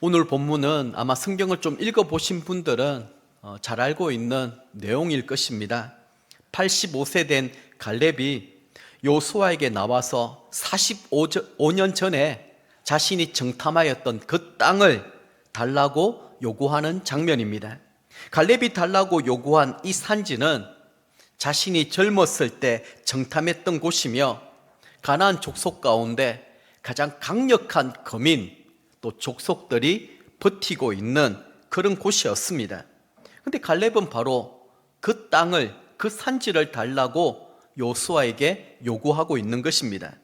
오늘 본문은 아마 성경을 좀 읽어보신 분들은 잘 알고 있는 내용일 것입니다. 85세 된 갈렙이 요수아에게 나와서 45년 전에 자신이 정탐하였던 그 땅을 달라고 요구하는 장면입니다. 갈렙이 달라고 요구한 이 산지는 자신이 젊었을 때 정탐했던 곳이며 가나안 족속 가운데 가장 강력한 거민 또 족속들이 버티고 있는 그런 곳이었습니다. 그런데 갈렙은 바로 그 땅을, 그 산지를 달라고 요수아에게 요구하고 있는 것입니다.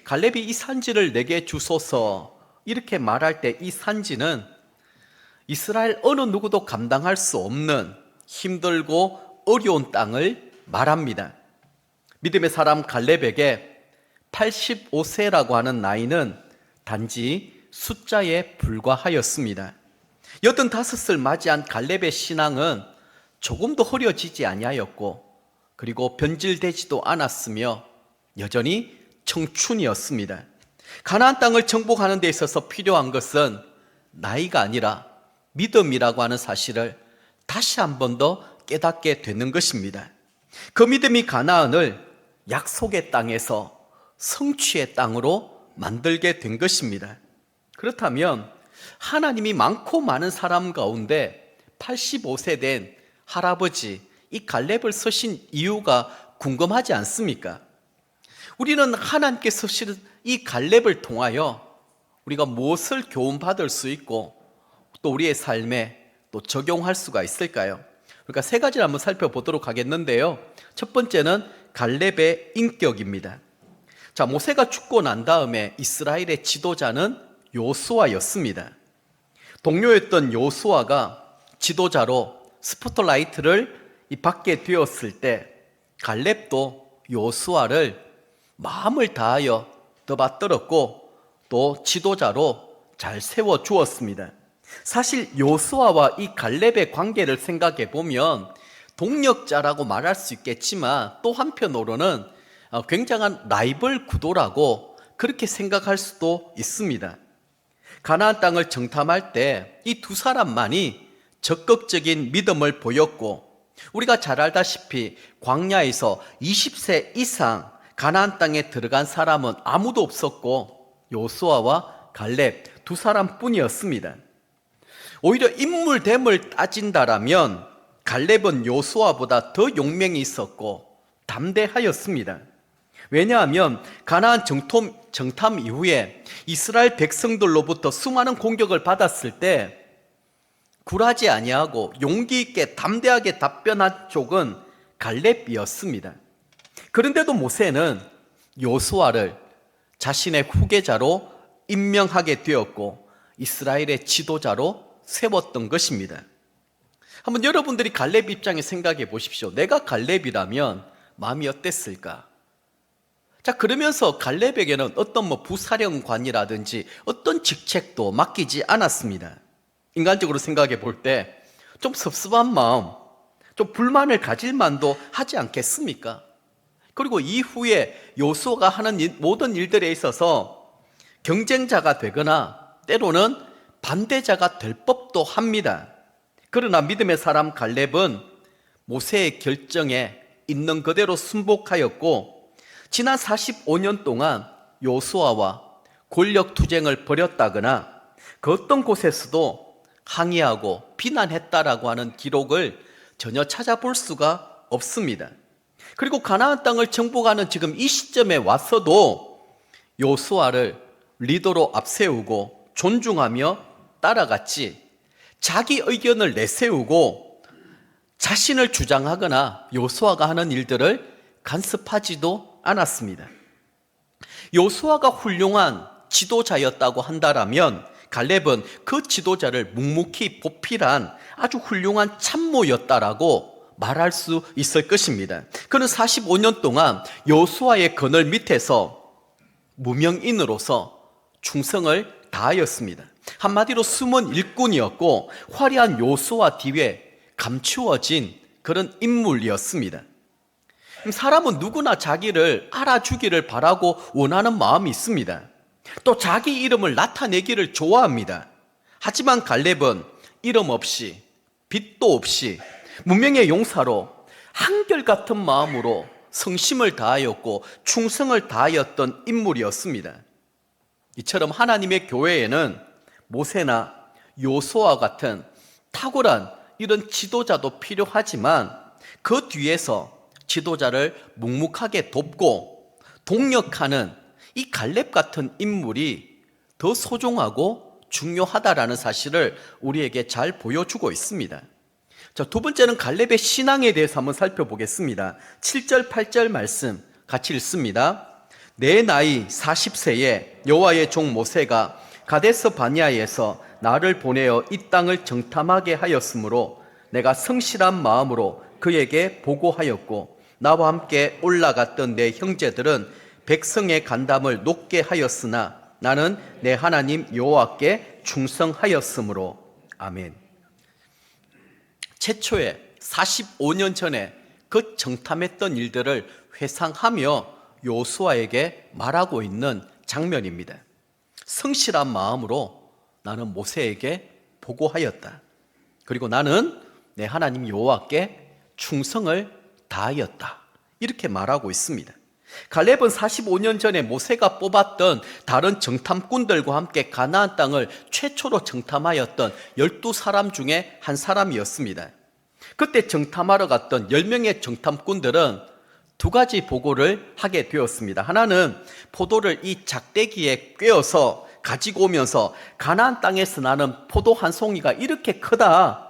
갈렙이 이 산지를 내게 주소서 이렇게 말할 때 이 산지는 이스라엘 어느 누구도 감당할 수 없는 힘들고 어려운 땅을 말합니다. 믿음의 사람 갈렙에게 85세라고 하는 나이는 단지 숫자에 불과하였습니다. 85을 맞이한 갈렙의 신앙은 조금도 흐려지지 아니하였고 그리고 변질되지도 않았으며 여전히 청춘이었습니다. 가나안 땅을 정복하는 데 있어서 필요한 것은 나이가 아니라 믿음이라고 하는 사실을 다시 한 번 더 깨닫게 되는 것입니다. 그 믿음이 가나안을 약속의 땅에서 성취의 땅으로 만들게 된 것입니다. 그렇다면 하나님이 많고 많은 사람 가운데 85세 된 할아버지 이 갈렙을 쓰신 이유가 궁금하지 않습니까? 우리는 하나님께 쓰신 이 갈렙을 통하여 우리가 무엇을 교훈받을 수 있고 또 우리의 삶에 또 적용할 수가 있을까요? 그러니까 세 가지를 한번 살펴보도록 하겠는데요. 첫 번째는 갈렙의 인격입니다. 자, 모세가 죽고 난 다음에 이스라엘의 지도자는 요수아였습니다. 동료였던 요수아가 지도자로 스포트라이트를 받게 되었을 때 갈렙도 요수아를 마음을 다하여 떠받들었고 또 지도자로 잘 세워주었습니다. 사실 요수아와 이 갈렙의 관계를 생각해 보면 동력자라고 말할 수 있겠지만 또 한편으로는 굉장한 라이벌 구도라고 그렇게 생각할 수도 있습니다. 가나안 땅을 정탐할 때 이 두 사람만이 적극적인 믿음을 보였고 우리가 잘 알다시피 광야에서 20세 이상 가나안 땅에 들어간 사람은 아무도 없었고 요수아와 갈렙 두 사람뿐이었습니다. 오히려 인물됨을 따진다라면 갈렙은 요수아보다 더 용맹이 있었고 담대하였습니다. 왜냐하면 가나안 정탐 이후에 이스라엘 백성들로부터 수많은 공격을 받았을 때 굴하지 아니하고 용기 있게 담대하게 답변한 쪽은 갈렙이었습니다. 그런데도 모세는 요수아를 자신의 후계자로 임명하게 되었고 이스라엘의 지도자로 세웠던 것입니다. 한번 여러분들이 갈렙 입장에 생각해 보십시오. 내가 갈렙이라면 마음이 어땠을까? 자, 그러면서 갈렙에게는 어떤 부사령관이라든지 어떤 직책도 맡기지 않았습니다. 인간적으로 생각해 볼 때 좀 섭섭한 마음, 좀 불만을 가질 만도 하지 않겠습니까? 그리고 이후에 요수아가 하는 모든 일들에 있어서 경쟁자가 되거나 때로는 반대자가 될 법도 합니다. 그러나 믿음의 사람 갈렙은 모세의 결정에 있는 그대로 순복하였고 지난 45년 동안 요수아와 권력 투쟁을 벌였다거나 그 어떤 곳에서도 항의하고 비난했다라고 하는 기록을 전혀 찾아볼 수가 없습니다. 그리고 가나안 땅을 정복하는 지금 이 시점에 와서도 요수아를 리더로 앞세우고 존중하며 따라갔지 자기 의견을 내세우고 자신을 주장하거나 요수아가 하는 일들을 간섭하지도 않았습니다. 요수아가 훌륭한 지도자였다고 한다라면 갈렙은 그 지도자를 묵묵히 보필한 아주 훌륭한 참모였다라고 말할 수 있을 것입니다. 그는 45년 동안 요수아의 그늘 밑에서 무명인으로서 충성을 다하였습니다. 한마디로 숨은 일꾼이었고 화려한 요수아 뒤에 감추어진 그런 인물이었습니다. 사람은 누구나 자기를 알아주기를 바라고 원하는 마음이 있습니다. 또 자기 이름을 나타내기를 좋아합니다. 하지만 갈렙은 이름 없이 빚도 없이 문명의 용사로 한결같은 마음으로 성심을 다하였고 충성을 다하였던 인물이었습니다. 이처럼 하나님의 교회에는 모세나 요수아와 같은 탁월한 이런 지도자도 필요하지만 그 뒤에서 지도자를 묵묵하게 돕고 동력하는 이 갈렙 같은 인물이 더 소중하고 중요하다라는 사실을 우리에게 잘 보여주고 있습니다. 자, 두 번째는 갈렙의 신앙에 대해서 한번 살펴보겠습니다. 7절 8절 말씀 같이 읽습니다. 내 나이 40세에 여호와의 종 모세가 가데스 바니아에서 나를 보내어 이 땅을 정탐하게 하였으므로 내가 성실한 마음으로 그에게 보고하였고 나와 함께 올라갔던 내 형제들은 백성의 간담을 높게 하였으나 나는 내 하나님 여호와께 충성하였으므로. 아멘. 최초에 45년 전에 그 정탐했던 일들을 회상하며 요수아에게 말하고 있는 장면입니다. 성실한 마음으로 나는 모세에게 보고하였다. 그리고 나는 내 하나님 여호와께 충성을 다하였다. 이렇게 말하고 있습니다. 갈렙은 45년 전에 모세가 뽑았던 다른 정탐꾼들과 함께 가나안 땅을 최초로 정탐하였던 12사람 중에 한 사람이었습니다. 그때 정탐하러 갔던 10명의 정탐꾼들은 두 가지 보고를 하게 되었습니다. 하나는 포도를 이 작대기에 꿰어서 가지고 오면서 가나안 땅에서 나는 포도 한 송이가 이렇게 크다.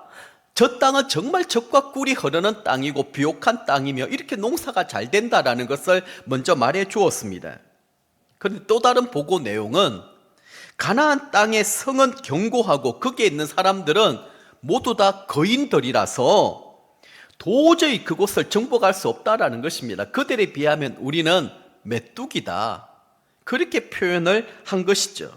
저 땅은 정말 젖과 꿀이 흐르는 땅이고 비옥한 땅이며 이렇게 농사가 잘 된다라는 것을 먼저 말해 주었습니다. 그런데 또 다른 보고 내용은 가나안 땅의 성은 견고하고 거기에 있는 사람들은 모두 다 거인들이라서 도저히 그곳을 정복할 수 없다라는 것입니다. 그들에 비하면 우리는 메뚜기다. 그렇게 표현을 한 것이죠.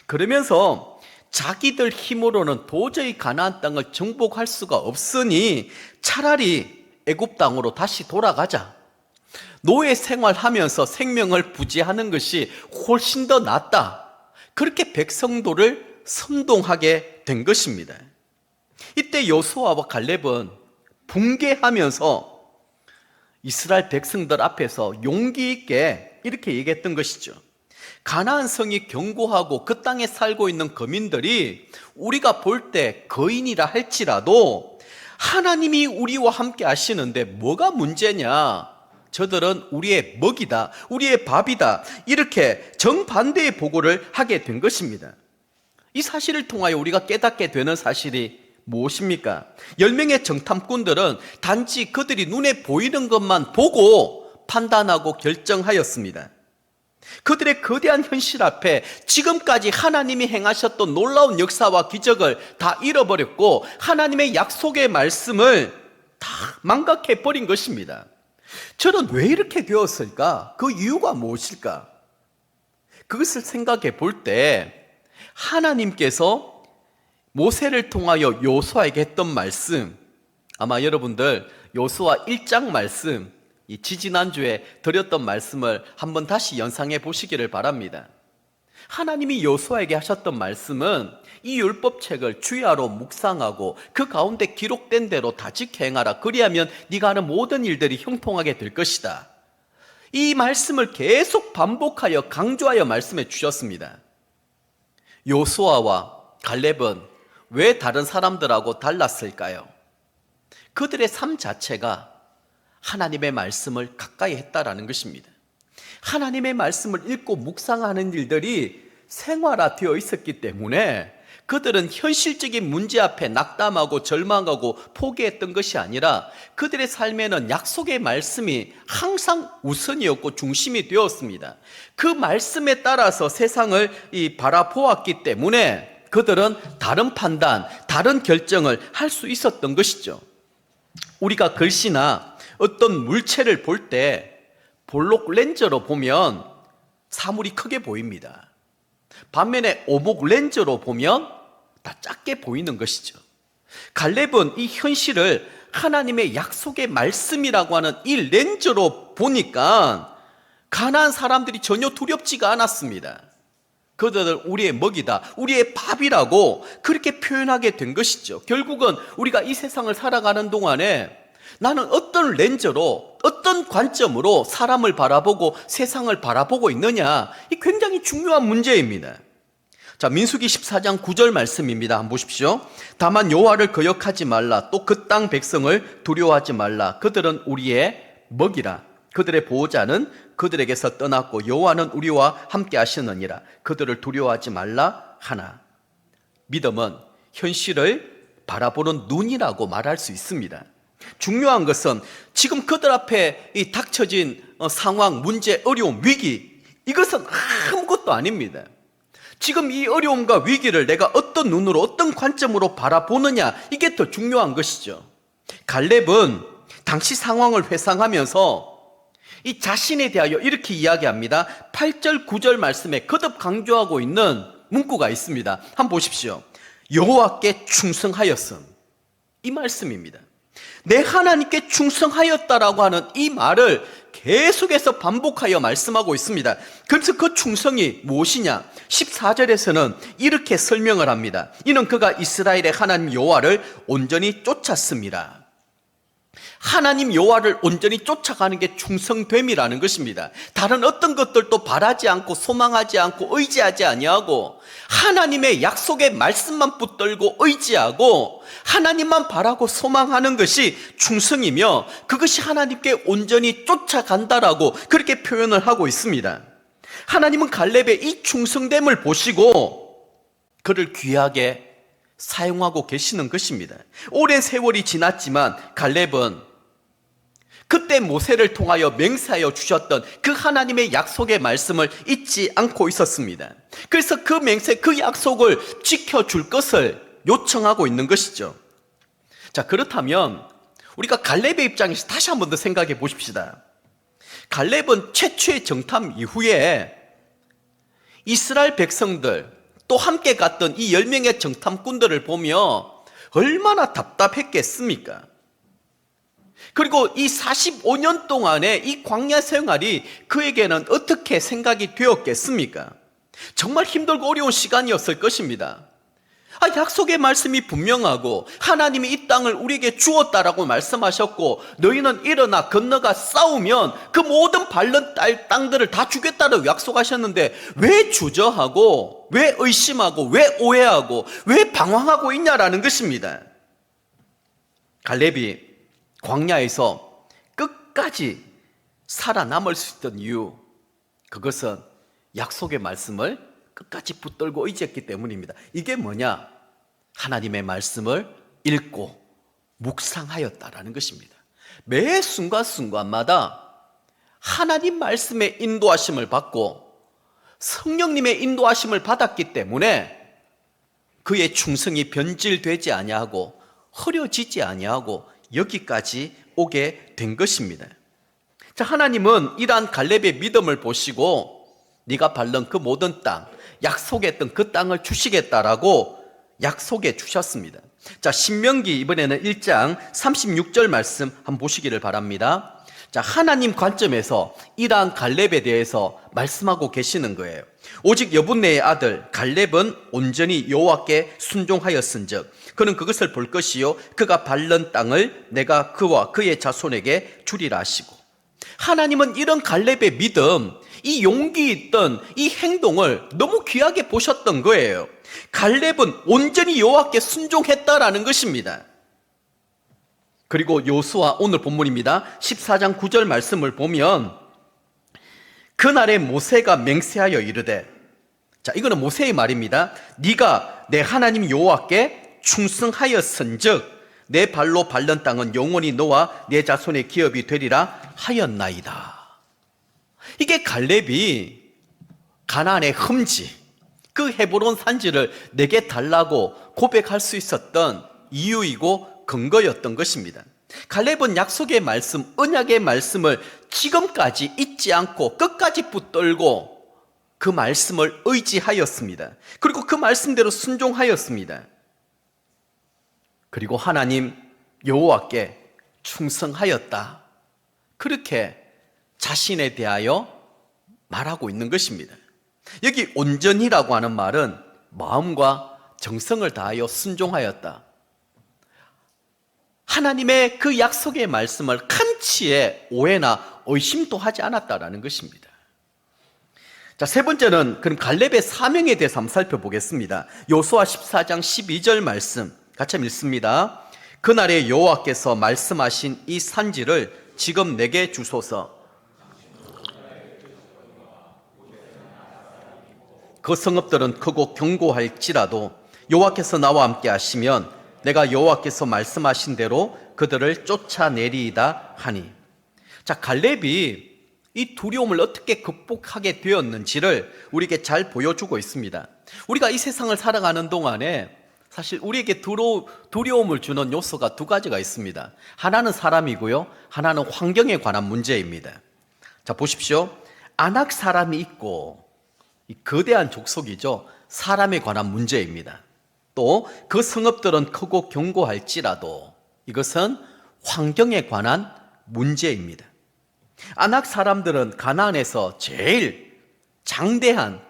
그러면서 자기들 힘으로는 도저히 가나안 땅을 정복할 수가 없으니 차라리 애굽 땅으로 다시 돌아가자. 노예 생활하면서 생명을 부지하는 것이 훨씬 더 낫다. 그렇게 백성도를 선동하게 된 것입니다. 이때 여호수아와 갈렙은 붕괴하면서 이스라엘 백성들 앞에서 용기 있게 이렇게 얘기했던 것이죠. 가나안 성이 견고하고 그 땅에 살고 있는 거민들이 우리가 볼 때 거인이라 할지라도 하나님이 우리와 함께 하시는데 뭐가 문제냐? 저들은 우리의 먹이다, 우리의 밥이다. 이렇게 정반대의 보고를 하게 된 것입니다. 이 사실을 통하여 우리가 깨닫게 되는 사실이 무엇입니까? 10명의 정탐꾼들은 단지 그들이 눈에 보이는 것만 보고 판단하고 결정하였습니다. 그들의 거대한 현실 앞에 지금까지 하나님이 행하셨던 놀라운 역사와 기적을 다 잃어버렸고 하나님의 약속의 말씀을 다 망각해버린 것입니다. 저는 왜 이렇게 되었을까? 그 이유가 무엇일까? 그것을 생각해 볼 때 하나님께서 모세를 통하여 여호수아에게 했던 말씀, 아마 여러분들 여호수아 1장 말씀, 이 지지난주에 드렸던 말씀을 한번 다시 연상해 보시기를 바랍니다. 하나님이 여호수아에게 하셨던 말씀은 이 율법책을 주야로 묵상하고 그 가운데 기록된 대로 다지켜 행하라. 그리하면 네가 하는 모든 일들이 형통하게 될 것이다. 이 말씀을 계속 반복하여 강조하여 말씀해 주셨습니다. 여호수아와 갈렙은 왜 다른 사람들하고 달랐을까요? 그들의 삶 자체가 하나님의 말씀을 가까이 했다라는 것입니다. 하나님의 말씀을 읽고 묵상하는 일들이 생활화되어 있었기 때문에 그들은 현실적인 문제 앞에 낙담하고 절망하고 포기했던 것이 아니라 그들의 삶에는 약속의 말씀이 항상 우선이었고 중심이 되었습니다. 그 말씀에 따라서 세상을 바라보았기 때문에 그들은 다른 판단, 다른 결정을 할 수 있었던 것이죠. 우리가 글씨나 어떤 물체를 볼 때 볼록 렌즈로 보면 사물이 크게 보입니다. 반면에 오목 렌즈로 보면 다 작게 보이는 것이죠. 갈렙은 이 현실을 하나님의 약속의 말씀이라고 하는 이 렌즈로 보니까 가나안 사람들이 전혀 두렵지가 않았습니다. 그들은 우리의 먹이다, 우리의 밥이라고 그렇게 표현하게 된 것이죠. 결국은 우리가 이 세상을 살아가는 동안에 나는 어떤 렌즈로, 어떤 관점으로 사람을 바라보고 세상을 바라보고 있느냐, 이 굉장히 중요한 문제입니다. 자, 민수기 14장 9절 말씀입니다. 한번 보십시오. 다만 여호와를 거역하지 말라. 또 그 땅 백성을 두려워하지 말라. 그들은 우리의 먹이라. 그들의 보호자는 그들에게서 떠났고 여호와는 우리와 함께 하시느니라. 그들을 두려워하지 말라 하나. 믿음은 현실을 바라보는 눈이라고 말할 수 있습니다. 중요한 것은 지금 그들 앞에 이 닥쳐진 상황, 문제, 어려움, 위기, 이것은 아무것도 아닙니다. 지금 이 어려움과 위기를 내가 어떤 눈으로, 어떤 관점으로 바라보느냐, 이게 더 중요한 것이죠. 갈렙은 당시 상황을 회상하면서 이 자신에 대하여 이렇게 이야기합니다. 8절, 9절 말씀에 거듭 강조하고 있는 문구가 있습니다. 한번 보십시오. 여호와께 충성하였음. 이 말씀입니다. 내 하나님께 충성하였다라고 하는 이 말을 계속해서 반복하여 말씀하고 있습니다. 그래서 그 충성이 무엇이냐? 14절에서는 이렇게 설명을 합니다. 이는 그가 이스라엘의 하나님 여호와를 온전히 쫓았습니다. 하나님 여호와를 온전히 쫓아가는 게 충성됨이라는 것입니다. 다른 어떤 것들도 바라지 않고 소망하지 않고 의지하지 아니하고 하나님의 약속의 말씀만 붙들고 의지하고 하나님만 바라고 소망하는 것이 충성이며 그것이 하나님께 온전히 쫓아간다라고 그렇게 표현을 하고 있습니다. 하나님은 갈렙의 이 충성됨을 보시고 그를 귀하게 사용하고 계시는 것입니다. 오랜 세월이 지났지만 갈렙은 그때 모세를 통하여 맹세하여 주셨던 그 하나님의 약속의 말씀을 잊지 않고 있었습니다. 그래서 그 맹세, 그 약속을 지켜줄 것을 요청하고 있는 것이죠. 자, 그렇다면 우리가 갈렙의 입장에서 다시 한 번 더 생각해 보십시다. 갈렙은 최초의 정탐 이후에 이스라엘 백성들 또 함께 갔던 이 10명의 정탐꾼들을 보며 얼마나 답답했겠습니까? 그리고 이 45년 동안의 이 광야 생활이 그에게는 어떻게 생각이 되었겠습니까? 정말 힘들고 어려운 시간이었을 것입니다. 약속의 말씀이 분명하고 하나님이 이 땅을 우리에게 주었다라고 말씀하셨고 너희는 일어나 건너가 싸우면 그 모든 밟는 땅들을 다 주겠다라고 약속하셨는데 왜 주저하고 왜 의심하고 왜 오해하고 왜 방황하고 있냐라는 것입니다. 갈렙이 광야에서 끝까지 살아남을 수 있던 이유, 그것은 약속의 말씀을 끝까지 붙들고 의지했기 때문입니다. 이게 뭐냐? 하나님의 말씀을 읽고 묵상하였다라는 것입니다. 매 순간순간마다 하나님 말씀의 인도하심을 받고 성령님의 인도하심을 받았기 때문에 그의 충성이 변질되지 아니하고 흐려지지 아니하고 여기까지 오게 된 것입니다. 자, 하나님은 이러한 갈렙의 믿음을 보시고 네가 밟는 그 모든 땅, 약속했던 그 땅을 주시겠다라고 약속해 주셨습니다. 자, 신명기 이번에는 1장 36절 말씀 한번 보시기를 바랍니다. 자, 하나님 관점에서 이러한 갈렙에 대해서 말씀하고 계시는 거예요. 오직 여분네의 아들 갈렙은 온전히 여호와께 순종하였은즉 그는 그것을 볼 것이요 그가 밟는 땅을 내가 그와 그의 자손에게 주리라 하시고, 하나님은 이런 갈렙의 믿음, 이 용기 있던 이 행동을 너무 귀하게 보셨던 거예요. 갈렙은 온전히 여호와께 순종했다라는 것입니다. 그리고 여호수아 오늘 본문입니다. 14장 9절 말씀을 보면 그날에 모세가 맹세하여 이르되, 자, 이거는 모세의 말입니다. 네가 내 하나님 여호와께 충성하였은즉 내 발로 밟는 땅은 영원히 너와 내 자손의 기업이 되리라 하였나이다. 이게 갈렙이 가나안의 흠지, 그 헤브론 산지를 내게 달라고 고백할 수 있었던 이유이고 근거였던 것입니다. 갈렙은 약속의 말씀, 언약의 말씀을 지금까지 잊지 않고 끝까지 붙들고 그 말씀을 의지하였습니다. 그리고 그 말씀대로 순종하였습니다. 그리고 하나님 여호와께 충성하였다. 그렇게 자신에 대하여 말하고 있는 것입니다. 여기 온전히라고 하는 말은 마음과 정성을 다하여 순종하였다. 하나님의 그 약속의 말씀을 칸치의 오해나 의심도 하지 않았다라는 것입니다. 자, 세 번째는 그럼 갈렙의 사명에 대해서 한번 살펴보겠습니다. 여호수아 14장 12절 말씀 같이 읽습니다. 그날에 여호와께서 말씀하신 이 산지를 지금 내게 주소서. 그 성읍들은 크고 견고할지라도 여호와께서 나와 함께 하시면 내가 여호와께서 말씀하신 대로 그들을 쫓아내리이다 하니. 자, 갈렙이 이 두려움을 어떻게 극복하게 되었는지를 우리에게 잘 보여주고 있습니다. 우리가 이 세상을 살아가는 동안에 사실 우리에게 두려움을 주는 요소가 두 가지가 있습니다. 하나는 사람이고요, 하나는 환경에 관한 문제입니다. 자, 보십시오. 아낙 사람이 있고 이 거대한 족속이죠. 사람에 관한 문제입니다. 또 그 성읍들은 크고 견고할지라도 이것은 환경에 관한 문제입니다. 아낙 사람들은 가나안에서 제일 장대한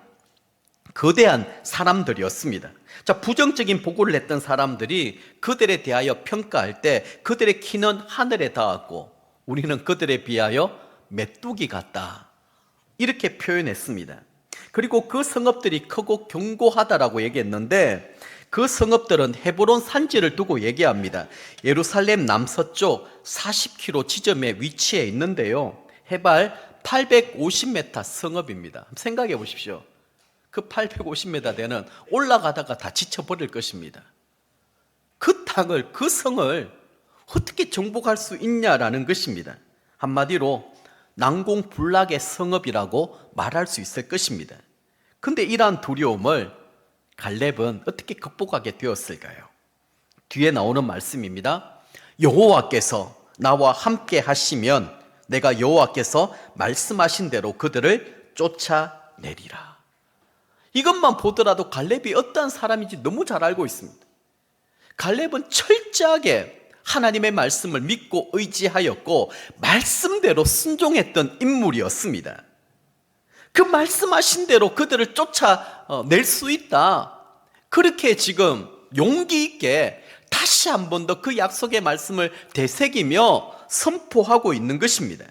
거대한 사람들이었습니다. 자, 부정적인 보고를 했던 사람들이 그들에 대하여 평가할 때 그들의 키는 하늘에 닿았고 우리는 그들에 비하여 메뚜기 같다, 이렇게 표현했습니다. 그리고 그 성읍들이 크고 견고하다라고 얘기했는데 그 성읍들은 헤브론 산지를 두고 얘기합니다. 예루살렘 남서쪽 40km 지점에 위치해 있는데요, 해발 850m 성읍입니다. 생각해 보십시오. 그 850m 되는 올라가다가 다 지쳐버릴 것입니다. 그 땅을, 그 성을 어떻게 정복할 수 있냐라는 것입니다. 한마디로 난공불락의 성읍이라고 말할 수 있을 것입니다. 근데 이러한 두려움을 갈렙은 어떻게 극복하게 되었을까요? 뒤에 나오는 말씀입니다. 여호와께서 나와 함께 하시면 내가 여호와께서 말씀하신 대로 그들을 쫓아내리라. 이것만 보더라도 갈렙이 어떠한 사람인지 너무 잘 알고 있습니다. 갈렙은 철저하게 하나님의 말씀을 믿고 의지하였고 말씀대로 순종했던 인물이었습니다. 그 말씀하신 대로 그들을 쫓아낼 수 있다, 그렇게 지금 용기 있게 다시 한 번 더 그 약속의 말씀을 되새기며 선포하고 있는 것입니다.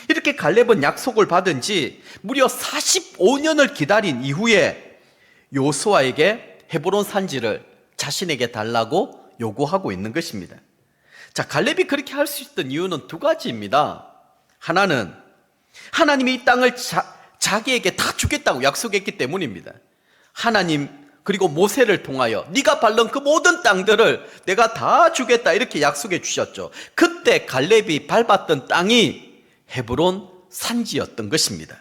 이렇게 갈렙은 약속을 받은 지 무려 45년을 기다린 이후에 여호수아에게 헤브론 산지를 자신에게 달라고 요구하고 있는 것입니다. 자, 갈렙이 그렇게 할 수 있던 이유는 두 가지입니다. 하나는 하나님이 이 땅을 자기에게 다 주겠다고 약속했기 때문입니다. 하나님 그리고 모세를 통하여 네가 밟는 그 모든 땅들을 내가 다 주겠다, 이렇게 약속해 주셨죠. 그때 갈렙이 밟았던 땅이 헤브론 산지였던 것입니다.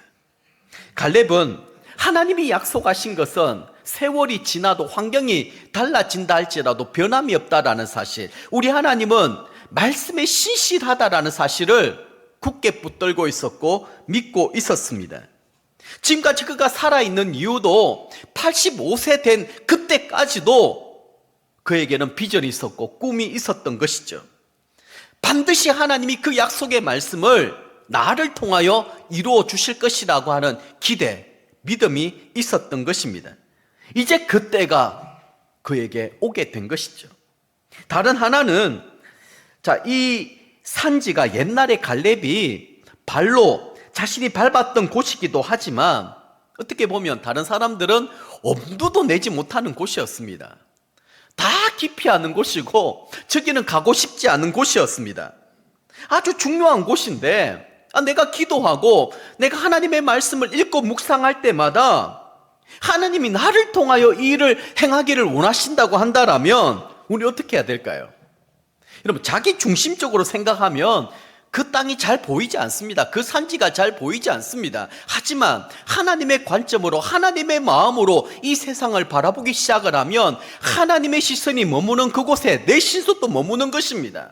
갈렙은 하나님이 약속하신 것은 세월이 지나도 환경이 달라진다 할지라도 변함이 없다라는 사실, 우리 하나님은 말씀에 신실하다라는 사실을 굳게 붙들고 있었고 믿고 있었습니다. 지금까지 그가 살아있는 이유도 85세 된 그때까지도 그에게는 비전이 있었고 꿈이 있었던 것이죠. 반드시 하나님이 그 약속의 말씀을 나를 통하여 이루어 주실 것이라고 하는 기대, 믿음이 있었던 것입니다. 이제 그때가 그에게 오게 된 것이죠. 다른 하나는, 자, 이 산지가 옛날에 갈렙이 발로 자신이 밟았던 곳이기도 하지만 어떻게 보면 다른 사람들은 엄두도 내지 못하는 곳이었습니다. 다 기피하는 곳이고 저기는 가고 싶지 않은 곳이었습니다. 아주 중요한 곳인데 내가 기도하고 내가 하나님의 말씀을 읽고 묵상할 때마다 하나님이 나를 통하여 이 일을 행하기를 원하신다고 한다라면 우리 어떻게 해야 될까요? 여러분, 자기 중심적으로 생각하면 그 땅이 잘 보이지 않습니다. 그 산지가 잘 보이지 않습니다. 하지만 하나님의 관점으로, 하나님의 마음으로 이 세상을 바라보기 시작을 하면 하나님의 시선이 머무는 그곳에 내 신속도 머무는 것입니다.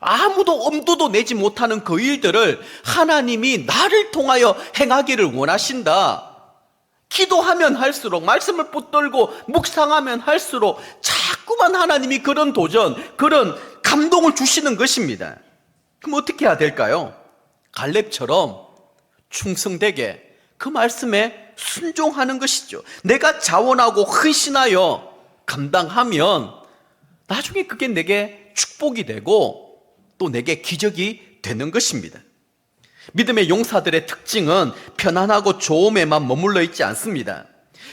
아무도 엄두도 내지 못하는 그 일들을 하나님이 나를 통하여 행하기를 원하신다. 기도하면 할수록, 말씀을 붙들고 묵상하면 할수록 자꾸만 하나님이 그런 도전, 그런 감동을 주시는 것입니다. 그럼 어떻게 해야 될까요? 갈렙처럼 충성되게 그 말씀에 순종하는 것이죠. 내가 자원하고 헌신하여 감당하면 나중에 그게 내게 축복이 되고 또 내게 기적이 되는 것입니다. 믿음의 용사들의 특징은 편안하고 좋음에만 머물러 있지 않습니다.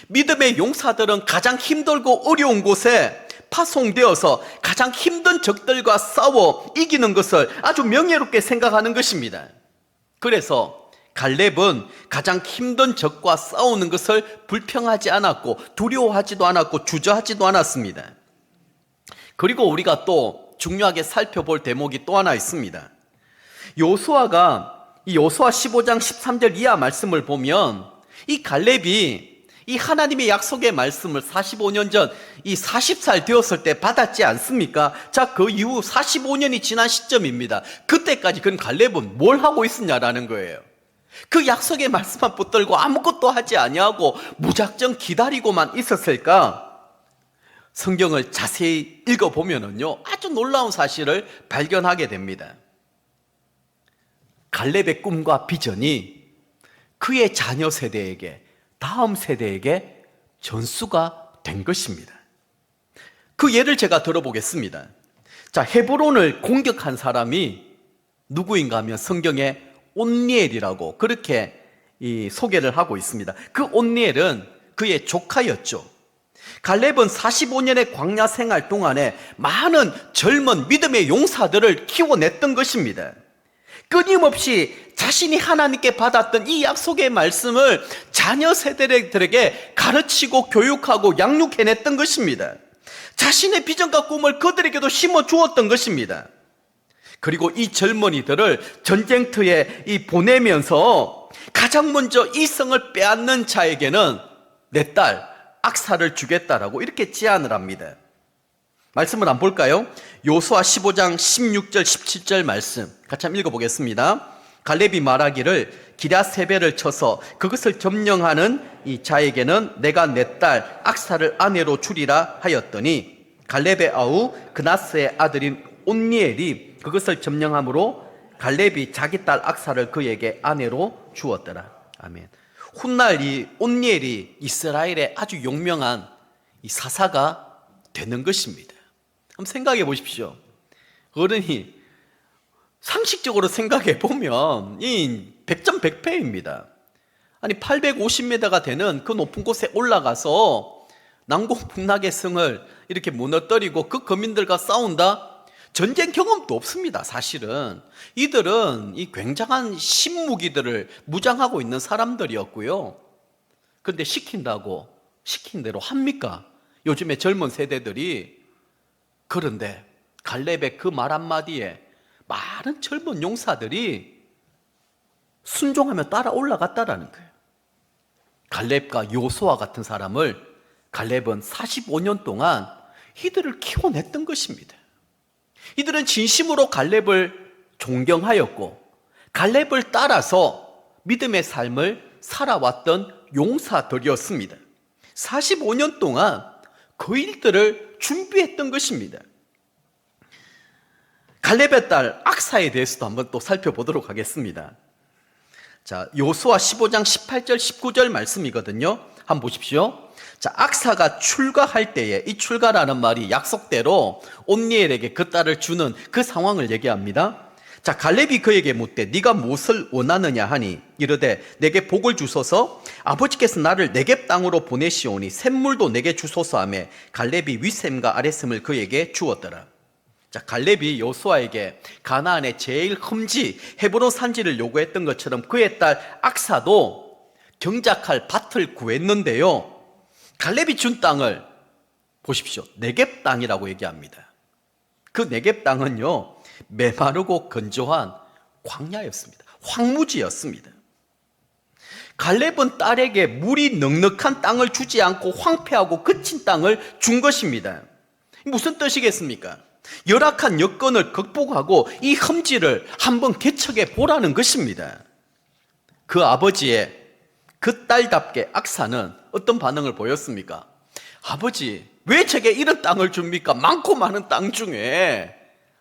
믿음의 용사들은 가장 힘들고 어려운 곳에 파송되어서 가장 힘든 적들과 싸워 이기는 것을 아주 명예롭게 생각하는 것입니다. 그래서 갈렙은 가장 힘든 적과 싸우는 것을 불평하지 않았고 두려워하지도 않았고 주저하지도 않았습니다. 그리고 우리가 또 중요하게 살펴볼 대목이 또 하나 있습니다. 요수아가 이 요수아 15장 13절 이하 말씀을 보면 이 갈렙이 이 하나님의 약속의 말씀을 45년 전 이 40살 되었을 때 받았지 않습니까? 자, 그 이후 45년이 지난 시점입니다. 그때까지 그럼 갈렙은 뭘 하고 있었냐라는 거예요. 그 약속의 말씀만 붙들고 아무것도 하지 아니하고 무작정 기다리고만 있었을까? 성경을 자세히 읽어보면은요, 아주 놀라운 사실을 발견하게 됩니다. 갈렙의 꿈과 비전이 그의 자녀 세대에게, 다음 세대에게 전수가 된 것입니다. 그 예를 제가 들어보겠습니다. 자, 헤브론을 공격한 사람이 누구인가 하면 성경에 온니엘이라고 그렇게 소개를 하고 있습니다. 그 온니엘은 그의 조카였죠. 갈렙은 45년의 광야 생활 동안에 많은 젊은 믿음의 용사들을 키워냈던 것입니다. 끊임없이 자신이 하나님께 받았던 이 약속의 말씀을 자녀 세대들에게 가르치고 교육하고 양육해냈던 것입니다. 자신의 비전과 꿈을 그들에게도 심어 주었던 것입니다. 그리고 이 젊은이들을 전쟁터에 보내면서 가장 먼저 이 성을 빼앗는 자에게는 내 딸 악사를 주겠다라고 이렇게 제안을 합니다. 말씀을 한번 볼까요? 요수아 15장 16절 17절 말씀 같이 한번 읽어보겠습니다. 갈렙이 말하기를 기랴세벨을 쳐서 그것을 점령하는 이 자에게는 내가 내 딸 악사를 아내로 주리라 하였더니 갈렙의 아우 그나스의 아들인 온니엘이 그것을 점령함으로 갈렙이 자기 딸 악사를 그에게 아내로 주었더라. 아멘. 훗날 이 온니엘이 이스라엘의 아주 용명한 이 사사가 되는 것입니다. 한번 생각해 보십시오. 어른이 상식적으로 생각해 보면 이 100점 100패입니다. 아니 850m가 되는 그 높은 곳에 올라가서 난공불락의 성을 이렇게 무너뜨리고 그 거민들과 싸운다? 전쟁 경험도 없습니다. 사실은 이들은 이 굉장한 신무기들을 무장하고 있는 사람들이었고요. 그런데 시킨다고 시킨 대로 합니까? 요즘의 젊은 세대들이. 그런데 갈렙의 그 말 한마디에 많은 젊은 용사들이 순종하며 따라 올라갔다라는 거예요. 갈렙과 요수아 같은 사람을 갈렙은 45년 동안 이들을 키워냈던 것입니다. 이들은 진심으로 갈렙을 존경하였고 갈렙을 따라서 믿음의 삶을 살아왔던 용사들이었습니다. 45년 동안 그 일들을 준비했던 것입니다. 갈렙의 딸 악사에 대해서도 한번 또 살펴보도록 하겠습니다. 자, 요수아 15장 18절 19절 말씀이거든요. 한번 보십시오. 자, 악사가 출가할 때에, 이 출가라는 말이 약속대로 온니엘에게 그 딸을 주는 그 상황을 얘기합니다. 자, 갈렙이 그에게 묻되 네가 무엇을 원하느냐 하니 이르되 내게 복을 주소서 아버지께서 나를 네겝 땅으로 보내시오니 샘물도 내게 주소서 하며 갈렙이 윗샘과 아랫샘을 그에게 주었더라. 자, 갈렙이 요수아에게 가나안의 제일 흠지 헤브론 산지를 요구했던 것처럼 그의 딸 악사도 경작할 밭을 구했는데요, 갈렙이 준 땅을 보십시오. 네겝 땅이라고 얘기합니다. 그 네겝 땅은요 메마르고 건조한 광야였습니다. 황무지였습니다. 갈렙은 딸에게 물이 넉넉한 땅을 주지 않고 황폐하고 거친 땅을 준 것입니다. 무슨 뜻이겠습니까? 열악한 여건을 극복하고 이 흠지를 한번 개척해 보라는 것입니다. 그 아버지의 그 딸답게 악사는 어떤 반응을 보였습니까? 아버지, 왜 제게 이런 땅을 줍니까? 많고 많은 땅 중에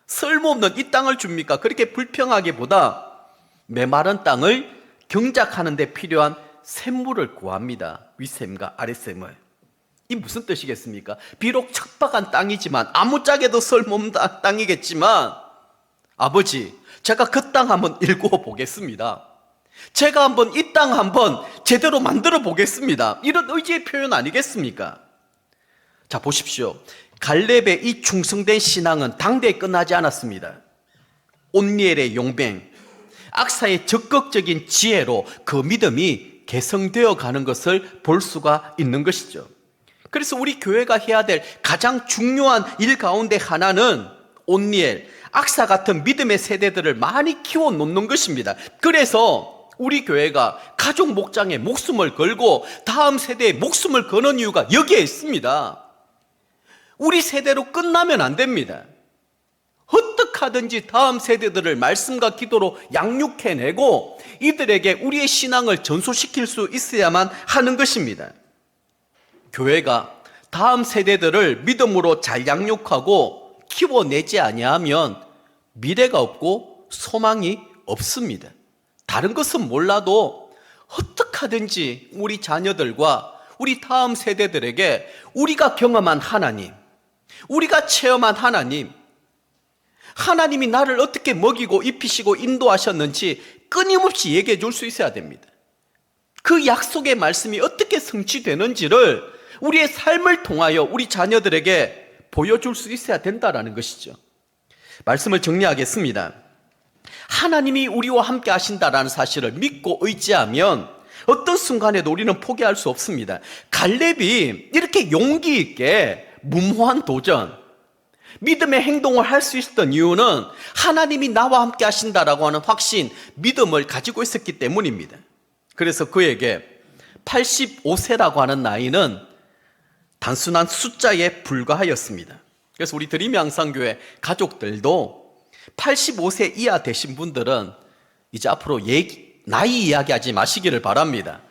쓸모없는 이 땅을 줍니까? 그렇게 불평하기보다 메마른 땅을 경작하는 데 필요한 샘물을 구합니다. 윗샘과 아랫샘을. 이 무슨 뜻이겠습니까? 비록 척박한 땅이지만 아무짝에도 쓸모없는 땅이겠지만 아버지, 제가 그 땅 한번 일구어 보겠습니다. 제가 한번 이 땅 한번 제대로 만들어 보겠습니다. 이런 의지의 표현 아니겠습니까? 자, 보십시오. 갈렙의 이 충성된 신앙은 당대에 끝나지 않았습니다. 온니엘의 용맹, 악사의 적극적인 지혜로 그 믿음이 개성되어 가는 것을 볼 수가 있는 것이죠. 그래서 우리 교회가 해야 될 가장 중요한 일 가운데 하나는 온니엘, 악사 같은 믿음의 세대들을 많이 키워 놓는 것입니다. 그래서 우리 교회가 가족 목장에 목숨을 걸고 다음 세대에 목숨을 거는 이유가 여기에 있습니다. 우리 세대로 끝나면 안 됩니다. 어떻게 하든지 다음 세대들을 말씀과 기도로 양육해내고 이들에게 우리의 신앙을 전수시킬 수 있어야만 하는 것입니다. 교회가 다음 세대들을 믿음으로 잘 양육하고 키워내지 아니하면 미래가 없고 소망이 없습니다. 다른 것은 몰라도 어떻게 하든지 우리 자녀들과 우리 다음 세대들에게 우리가 경험한 하나님, 우리가 체험한 하나님, 하나님이 나를 어떻게 먹이고 입히시고 인도하셨는지 끊임없이 얘기해 줄 수 있어야 됩니다. 그 약속의 말씀이 어떻게 성취되는지를 우리의 삶을 통하여 우리 자녀들에게 보여줄 수 있어야 된다는 것이죠. 말씀을 정리하겠습니다. 하나님이 우리와 함께 하신다라는 사실을 믿고 의지하면 어떤 순간에도 우리는 포기할 수 없습니다. 갈렙이 이렇게 용기 있게 무모한 도전, 믿음의 행동을 할 수 있었던 이유는 하나님이 나와 함께 하신다라고 하는 확신, 믿음을 가지고 있었기 때문입니다. 그래서 그에게 85세라고 하는 나이는 단순한 숫자에 불과하였습니다. 그래서 우리 드림양상교회 가족들도 85세 이하 되신 분들은 이제 앞으로 나이 이야기하지 마시기를 바랍니다.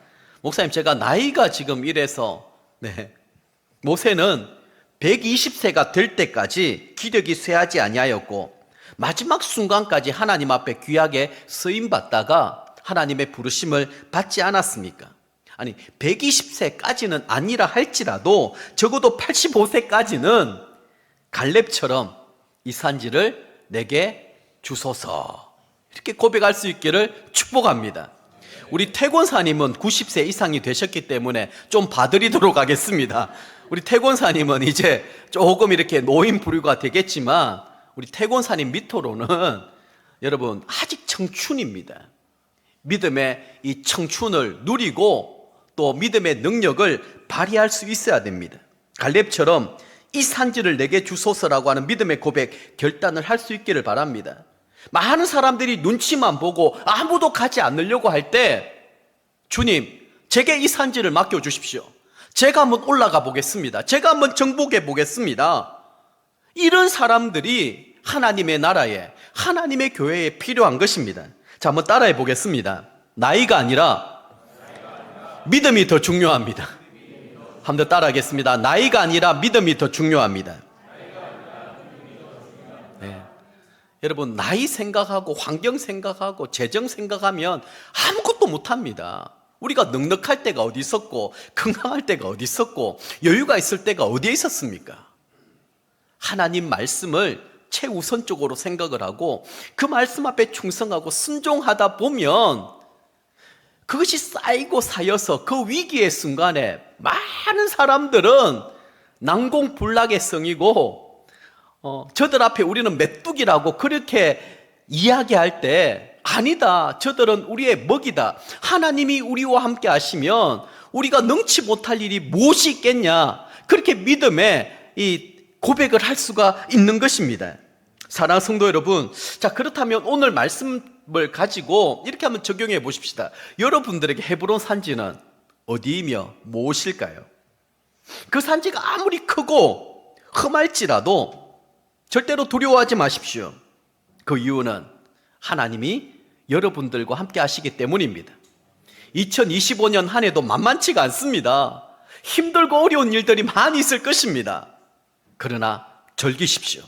목사님, 제가 나이가 지금 이래서 모세는 120세가 될 때까지 기력이 쇠하지 아니하였고 마지막 순간까지 하나님 앞에 귀하게 쓰임받다가 하나님의 부르심을 받지 않았습니까? 아니, 120세까지는 아니라 할지라도 적어도 85세까지는 갈렙처럼 이 산지를 내게 주소서, 이렇게 고백할 수 있기를 축복합니다. 우리 태권사님은 90세 이상이 되셨기 때문에 좀 봐드리도록 하겠습니다. 우리 태권사님은 이제 조금 이렇게 노인 부류가 되겠지만 우리 태권사님 밑으로는 여러분 아직 청춘입니다. 믿음의 이 청춘을 누리고 또 믿음의 능력을 발휘할 수 있어야 됩니다. 갈렙처럼 이 산지를 내게 주소서라고 하는 믿음의 고백 결단을 할 수 있기를 바랍니다. 많은 사람들이 눈치만 보고 아무도 가지 않으려고 할 때 주님, 제게 이 산지를 맡겨주십시오. 제가 한번 올라가 보겠습니다. 제가 한번 정복해 보겠습니다. 이런 사람들이 하나님의 나라에, 하나님의 교회에 필요한 것입니다. 자, 한번 따라해 보겠습니다. 나이가 아니라 믿음이 더 중요합니다. 한 번 더 따라하겠습니다. 나이가 아니라 믿음이 더 중요합니다. 네. 여러분, 나이 생각하고 환경 생각하고 재정 생각하면 아무것도 못합니다. 우리가 넉넉할 때가 어디 있었고 건강할 때가 어디 있었고 여유가 있을 때가 어디에 있었습니까? 하나님 말씀을 최우선적으로 생각을 하고 그 말씀 앞에 충성하고 순종하다 보면 그것이 쌓이고 쌓여서 그 위기의 순간에 많은 사람들은 난공불락의 성이고 저들 앞에 우리는 메뚜기라고 그렇게 이야기할 때 아니다, 저들은 우리의 먹이다, 하나님이 우리와 함께 하시면 우리가 능치 못할 일이 무엇이 있겠냐, 그렇게 믿음의 이 고백을 할 수가 있는 것입니다. 사랑하는 성도 여러분, 자, 그렇다면 오늘 말씀을 가지고 이렇게 한번 적용해 보십시다. 여러분들에게 헤브론 산지는 어디이며 무엇일까요? 그 산지가 아무리 크고 험할지라도 절대로 두려워하지 마십시오. 그 이유는 하나님이 여러분들과 함께 하시기 때문입니다. 2025년 한 해도 만만치가 않습니다. 힘들고 어려운 일들이 많이 있을 것입니다. 그러나 즐기십시오.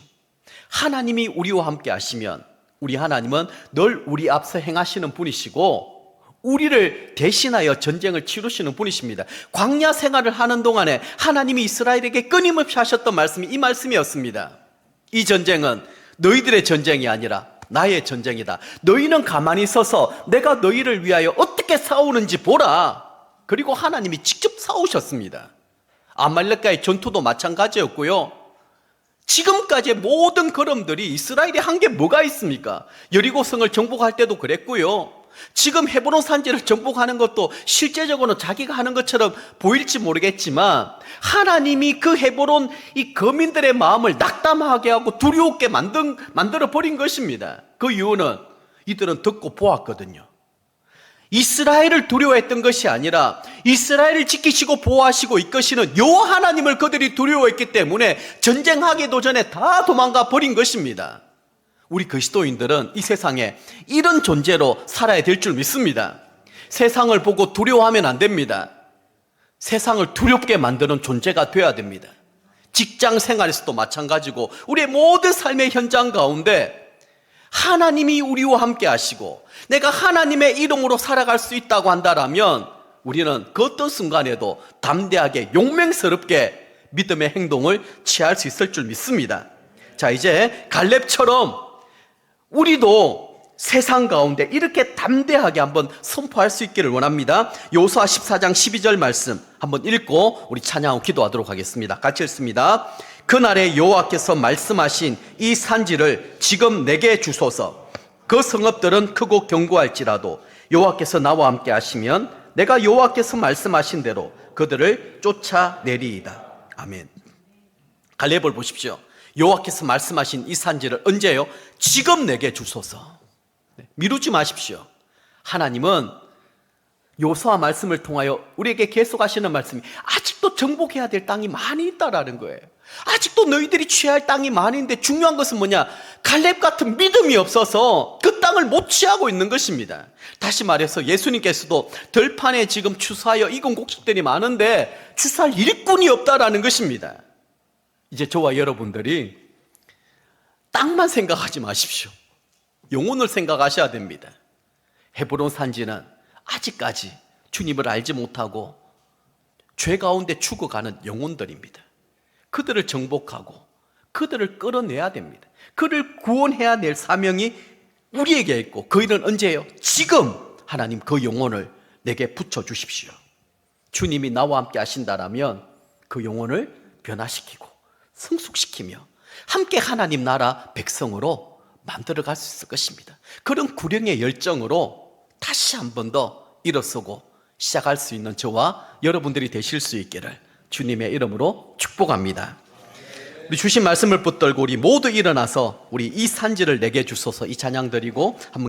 하나님이 우리와 함께 하시면 우리 하나님은 늘 우리 앞서 행하시는 분이시고 우리를 대신하여 전쟁을 치르시는 분이십니다. 광야 생활을 하는 동안에 하나님이 이스라엘에게 끊임없이 하셨던 말씀이 이 말씀이었습니다. 이 전쟁은 너희들의 전쟁이 아니라 나의 전쟁이다. 너희는 가만히 서서 내가 너희를 위하여 어떻게 싸우는지 보라. 그리고 하나님이 직접 싸우셨습니다. 아말렉과의 전투도 마찬가지였고요. 지금까지의 모든 걸음들이 이스라엘이 한 게 뭐가 있습니까? 여리고성을 정복할 때도 그랬고요. 지금 헤브론 산지를 정복하는 것도 실제적으로는 자기가 하는 것처럼 보일지 모르겠지만 하나님이 그 헤브론 이 거민들의 마음을 낙담하게 하고 두려웠게 만들어 버린 것입니다. 그 이유는 이들은 듣고 보았거든요. 이스라엘을 두려워했던 것이 아니라 이스라엘을 지키시고 보호하시고 이끄시는 여호와 하나님을 그들이 두려워했기 때문에 전쟁하기도 전에 다 도망가 버린 것입니다. 우리 그리스도인들은 이 세상에 이런 존재로 살아야 될 줄 믿습니다. 세상을 보고 두려워하면 안 됩니다. 세상을 두렵게 만드는 존재가 되어야 됩니다. 직장 생활에서도 마찬가지고 우리의 모든 삶의 현장 가운데 하나님이 우리와 함께 하시고 내가 하나님의 이름으로 살아갈 수 있다고 한다면 우리는 그 어떤 순간에도 담대하게 용맹스럽게 믿음의 행동을 취할 수 있을 줄 믿습니다. 자, 이제 갈렙처럼 우리도 세상 가운데 이렇게 담대하게 한번 선포할 수 있기를 원합니다. 여호수아 14장 12절 말씀 한번 읽고 우리 찬양하고 기도하도록 하겠습니다. 같이 읽습니다. 그날에 여호와께서 말씀하신 이 산지를 지금 내게 주소서. 그 성읍들은 크고 견고할지라도 여호와께서 나와 함께 하시면 내가 여호와께서 말씀하신 대로 그들을 쫓아내리이다. 아멘. 갈렙을 보십시오. 여호와께서 말씀하신 이 산지를 언제요? 지금 내게 주소서. 미루지 마십시오. 하나님은 여호수아 말씀을 통하여 우리에게 계속하시는 말씀이 아직도 정복해야 될 땅이 많이 있다라는 거예요. 아직도 너희들이 취할 땅이 많이 있는데 중요한 것은 뭐냐? 갈렙 같은 믿음이 없어서 그 땅을 못 취하고 있는 것입니다. 다시 말해서 예수님께서도 들판에 지금 추수하여 익은 곡식들이 많은데 추수할 일꾼이 없다라는 것입니다. 이제 저와 여러분들이 땅만 생각하지 마십시오. 영혼을 생각하셔야 됩니다. 헤브론 산지는 아직까지 주님을 알지 못하고 죄 가운데 죽어가는 영혼들입니다. 그들을 정복하고 그들을 끌어내야 됩니다. 그를 구원해야 될 사명이 우리에게 있고 그 일은 언제예요? 지금 하나님 그 영혼을 내게 붙여주십시오. 주님이 나와 함께 하신다라면 그 영혼을 변화시키고 성숙시키며 함께 하나님 나라 백성으로 만들어갈 수 있을 것입니다. 그런 구령의 열정으로 다시 한 번 더 일어서고 시작할 수 있는 저와 여러분들이 되실 수 있기를 주님의 이름으로 축복합니다. 우리 주신 말씀을 붙들고 우리 모두 일어나서 우리 이 산지를 내게 주소서 이 찬양 드리고 한번